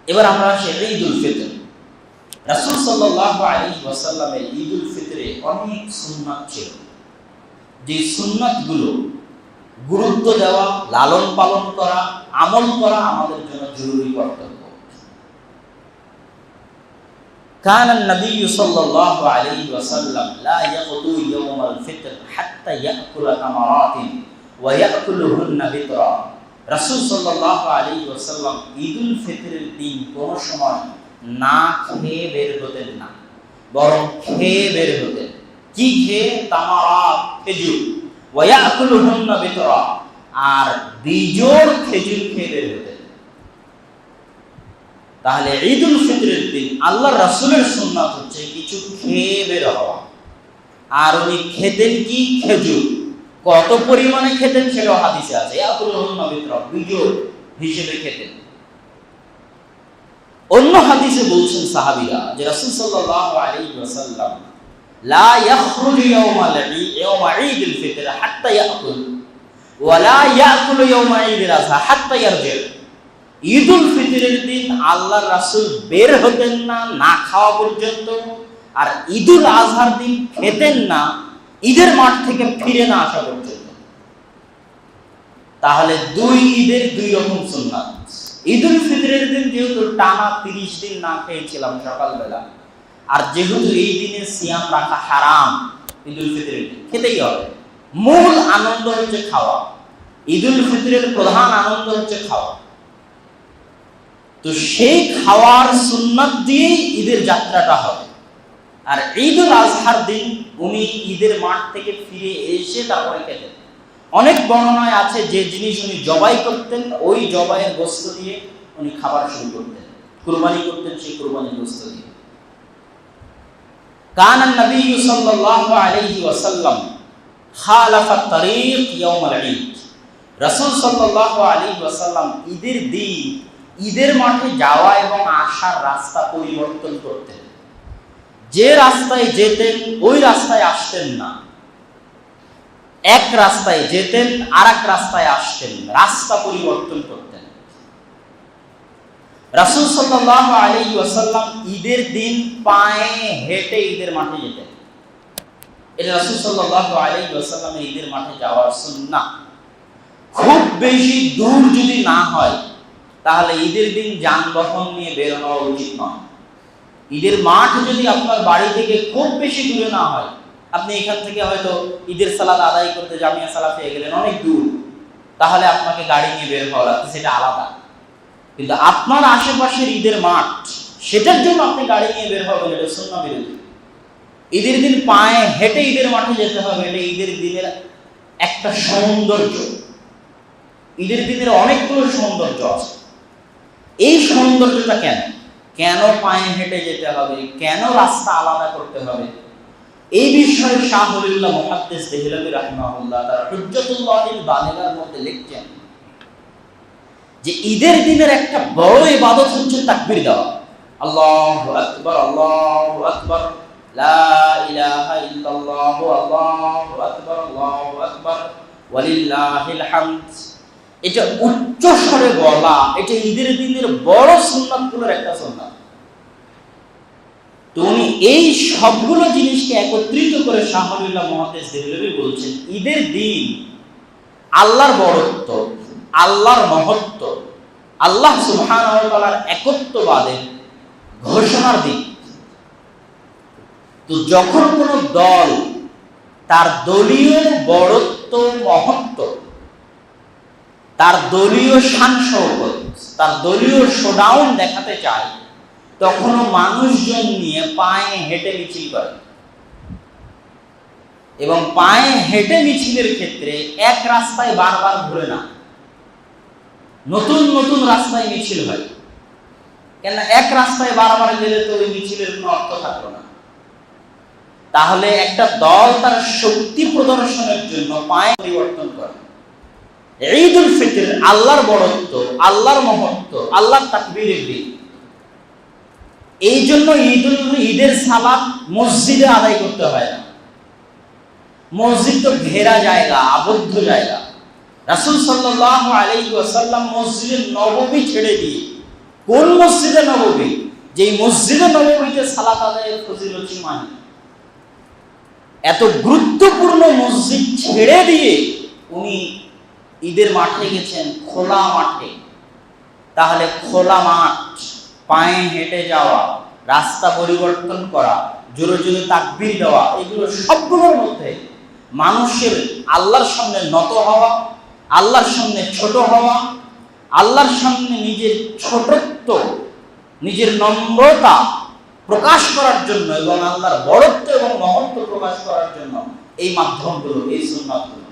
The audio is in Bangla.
এবার আমরা আসি ঈদুল ফিতর। রাসূল সাল্লাল্লাহু আলাইহি ওয়াসাল্লামের ঈদুল ফিতরে অনেক সুন্নাত ছিল, যে সুন্নাতগুলো গুরুত্ব দেওয়া, লালন পালন করা, আমল করা আমাদের জন্য জরুরি কর্তব্য। كان النبي صلى الله عليه وسلم لا يغدو يوم الفطر حتى يأكل تمرات ويأكلهن بطرا। রাসূল সাল্লাল্লাহু আলাইহি ওয়াসাল্লাম ঈদুল ফিতরের দিন কোন সময় না খেয়ে বের হতেন না, বরং খেয়ে বের হতেন। কি খেয়ে? তামারাত, খেজুর, ওয়া ইয়াকুলুহুন্না বিতরা, আর বিজোড় খেজুর খেয়ে বের হতেন। তাহলে ঈদুল ফিতরের দিন আল্লাহর রাসূলের সুন্নাত হচ্ছে কিছু খেয়ে বের হওয়া। আর উনি খেতেন কি? খেজুর। কত পরিমাণে খেতেন সেটাও হাদিসে আছে, ইয়াকুলুহুন্না বিতরা, বিজোড় হিসেবে খেতেন। অন্য হাদিসে বলছেন সাহাবীরা যে রাসূল সাল্লাল্লাহু আলাইহি ওয়াসাল্লাম লা ইয়াখরুজু ইয়াওমা ঈদুল ফিতর হাত্তা ইয়াকুল ওয়া লা ইয়াকুলু ইয়াওমা ঈদুল আযহা হাত্তা ইয়ারজি। ঈদুল ফিতরের দিন আল্লাহর রাসূল বের হতেন না না খাওয়া পর্যন্ত, আর ঈদুল আযহার দিন খেতেন না ঈদের মাঠ থেকে ফিরে না আসা পর্যন্ত। তাহলে দুই ঈদের দুই রকম সুন্নাত। ঈদুল ফিতরের দিন যেহেতু টানা 30 দিন না খেয়েছিলাম সকালবেলা, আর যেহেতু এই দিনে সিয়াম রাখা হারাম, ঈদুল ফিতরের দিন খেতেই হবে। মূল আনন্দ হচ্ছে খাওয়া, ঈদুল ফিতরের প্রধান আনন্দ হচ্ছে খাওয়া। তো সেই খাওয়ার সুন্নাত দিয়েই ঈদের যাত্রাটা হবে। আর ঈদুল আজহার দিন উনি ঈদের মাঠ থেকে ফিরে এসে তারপরে খেতেন। অনেক বর্ণনায় আছে যে জিনিস উনি জবাই করতেন, ওই জবাইয়ের গোশত দিয়ে উনি খাবার শুরু করতেন, কুরবানি করতেন সেই কুরবানির গোশত দিয়ে। কানা নবী সাল্লাল্লাহু আলাইহি ওয়াসাল্লাম খালাফা তারিক ইয়াউমাল ঈদ। রাসূল সাল্লাল্লাহু আলাইহি ওয়াসাল্লাম ঈদের দিন ঈদের মাঠে যাওয়া এবং আসার রাস্তা পরিবর্তন করতেন। যে রাস্তায় যেতেন ওই রাস্তায় আসতেন না, এক রাস্তায় যেতেন আর এক রাস্তায় আসতেন, রাস্তা পরিবর্তন করতেন। রাসূল সাল্লাল্লাহু আলাইহি ওয়াসাল্লাম ঈদের দিন পায়ে হেঁটে ঈদের মাঠে যেতেন। এটা রাসূল সাল্লাল্লাহু আলাইহি ওয়াসাল্লামের ঈদের মাঠে যাওয়ার সুন্নাহ। খুব বেশি দূর যদি না হয় তাহলে ঈদের দিন যানবাহন নিয়ে বের হওয়া উচিত নয়। ঈদের মাঠ যদি আপনার বাড়ি থেকে খুব বেশি দূরে না হয়, আপনি এখান থেকে হয়তো ঈদের সালাত আদায় করতে জামিয়া সালাফিয়া গেলেন অনেক দূর, তাহলে আপনাকে গাড়ি নিয়ে বের হওয়া লাগবে, সেটা আলাদা। কিন্তু আপনার আশেপাশের ঈদের মাঠ, সেটার জন্য আপনি গাড়ি নিয়ে বের হবেন, এটা সুন্নাহ বিরোধী। ঈদের দিন পায়ে হেঁটে ঈদের মাঠে যেতে হবে, এটা ঈদের দিনের একটা সৌন্দর্য। ঈদের দিনের অনেকগুলো সৌন্দর্য আছে। এই সৌন্দর্যটা কেন কেন পায়ে হেঁটে যেতে হবে, কেন রাস্তা আলাদা করতে হবে, এই বিষয়ে শাহ ওলিউল্লাহ মুহাদ্দিস দেহলভী রাহিমাহুল্লাহ তার হুজ্জাতুল্লাহিল বালিগার মধ্যে লিখছেন যে ঈদের দিনের একটা বড় ইবাদত হচ্ছে তাকবীর দেওয়া। আল্লাহু আকবার, আল্লাহু আকবার, লা ইলাহা ইল্লাল্লাহু, আল্লাহু আকবার, আল্লাহু আকবার, ওয়ালিল্লাহিল হামদ। এটা উচ্চ স্বরে বলা, এটা ঈদের দিনের বড় সুন্নাতগুলোর একটা সুন্নাত। তো উনি এই সবগুলো জিনিসকে একত্রিত করে শাহ ওলিউল্লাহ মুহাদ্দিস দেহলভী বলছেন ঈদের দিন আল্লাহর বড়ত্ব, আল্লাহর মহত্ব, আল্লাহ সুবহানাহু ওয়া তাআলার একত্ববাদের ঘোষণার দিন। তো যখন কোন দল তার দলীয় বড়ত্ব, মহত্ব, তার দলীয় শান শওকত, তার দলীয় শোডাউন দেখাতে চায়, তখনও মানুষজন নিয়ে পায়ে হেঁটে মিছিল করে। এবং পায়ে হেঁটে মিছিলের ক্ষেত্রে এক রাস্তায় বারবার ঘুরে না, নতুন নতুন রাস্তায় মিছিল হয়। কেন? এক রাস্তায় বারবার গেলে তো ওই মিছিলের কোনো অর্থ থাকলো না। তাহলে একটা দল তার শক্তি প্রদর্শনের জন্য পায়ে পরিবর্তন করে। ঈদুল ফিতর আল্লাহর বড়ত্ব, আল্লাহর মহত্ব, আল্লাহর তাকবীরের দিন। এই জন্য ঈদের সালাত মসজিদে আদায় করতে হয় না। মসজিদ তো ঘেরা জায়গা, আবদ্ধ জায়গা। রাসূল সাল্লাল্লাহু আলাইহি ওয়াসাল্লাম মসজিদে নববী ছেড়ে দিয়ে কোন মসজিদে নববী? যেই মসজিদে নববীতে সালাত আদায়ের ফজিলত সীমাহীন। এত গুরুত্বপূর্ণ মসজিদ ছেড়ে দিয়ে উনি ঈদের মাঠে গেছেন, খোলা মাঠে। তাহলে খোলা মাঠ, পায়ে হেঁটে যাওয়া, রাস্তা পরিবর্তন করা, জোরে জোরে তাকবীর দেওয়া, এগুলো সবগুলোর মধ্যে মানুষের আল্লাহর সামনে নত হওয়া, আল্লাহর সামনে ছোট হওয়া, আল্লাহর সামনে নিজের ছোটত্ব, নিজের নম্রতা প্রকাশ করার জন্য এবং আল্লাহর বড়ত্ব এবং মহত্ব প্রকাশ করার জন্য এই মাধ্যমগুলো, এই সুন্নাতগুলো।